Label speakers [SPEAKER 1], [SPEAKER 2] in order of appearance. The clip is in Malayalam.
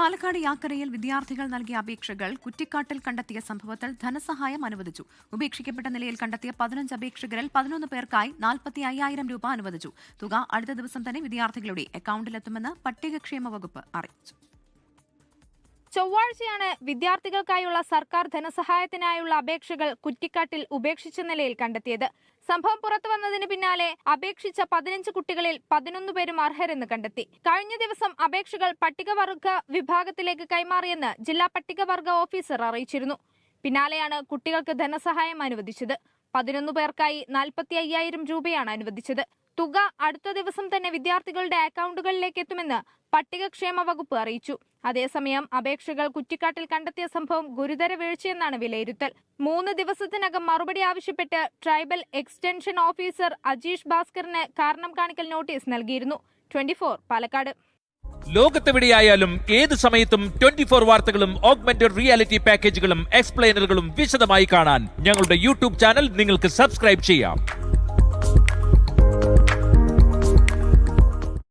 [SPEAKER 1] പാലക്കാട് യാക്കരയിൽ വിദ്യാർത്ഥികൾ നൽകിയ അപേക്ഷകൾ കുറ്റിക്കാട്ടിൽ കണ്ടെത്തിയ സംഭവത്തിൽ ധനസഹായം അനുവദിച്ചു. ഉപേക്ഷിക്കപ്പെട്ട നിലയിൽ കണ്ടെത്തിയ 15 അപേക്ഷകരിൽ 11 പേർക്കായി 45,000 രൂപ അനുവദിച്ചു. തുക അടുത്ത ദിവസം തന്നെ വിദ്യാർത്ഥികളുടെ അക്കൌണ്ടിലെത്തുമെന്ന് പട്ടികക്ഷേമ വകുപ്പ് അറിയിച്ചു.
[SPEAKER 2] ചൊവ്വാഴ്ചയാണ് വിദ്യാർത്ഥികൾക്കായുള്ള സർക്കാർ ധനസഹായത്തിനായുള്ള അപേക്ഷകൾ കുറ്റിക്കാട്ടിൽ ഉപേക്ഷിച്ച നിലയിൽ കണ്ടെത്തിയത്. സംഭവം പുറത്തുവന്നതിന് പിന്നാലെ അപേക്ഷിച്ച 15 കുട്ടികളിൽ 11 പേരും അർഹരെന്ന് കണ്ടെത്തി. കഴിഞ്ഞ ദിവസം അപേക്ഷകൾ പട്ടികവർഗ വിഭാഗത്തിലേക്ക് കൈമാറിയെന്ന് ജില്ലാ പട്ടികവർഗ ഓഫീസർ അറിയിച്ചിരുന്നു. പിന്നാലെയാണ് കുട്ടികൾക്ക് ധനസഹായം അനുവദിച്ചത്. 11 പേർക്കായി 45,000 രൂപയാണ് അനുവദിച്ചത്. തുക അടുത്ത ദിവസം തന്നെ വിദ്യാർത്ഥികളുടെ അക്കൌണ്ടുകളിലേക്ക് എത്തുമെന്ന് പട്ടികക്ഷേമ വകുപ്പ് അറിയിച്ചു. അതേസമയം അപേക്ഷകൾ കുറ്റിക്കാട്ടിൽ കണ്ടെത്തിയ സംഭവം ഗുരുതര വീഴ്ചയെന്നാണ് വിലയിരുത്തൽ. 3 ദിവസത്തിനകം മറുപടി ആവശ്യപ്പെട്ട് ട്രൈബൽ എക്സ്റ്റൻഷൻ ഓഫീസർ അജീഷ് ഭാസ്കറിന് കാരണം കാണിക്കൽ നോട്ടീസ് നൽകിയിരുന്നു. 24 പാലക്കാട്.
[SPEAKER 3] ലോകത്തെവിടെയായാലും ഏത് സമയത്തും 24 വാർത്തകളും ഓഗ്മെന്റഡ് റിയാലിറ്റി പാക്കേജുകളും എക്സ്പ്ലെയിനറുകളും വിശദമായി കാണാൻ ഞങ്ങളുടെ യൂട്യൂബ് ചാനൽ നിങ്ങൾക്ക് സബ്സ്ക്രൈബ് ചെയ്യാം.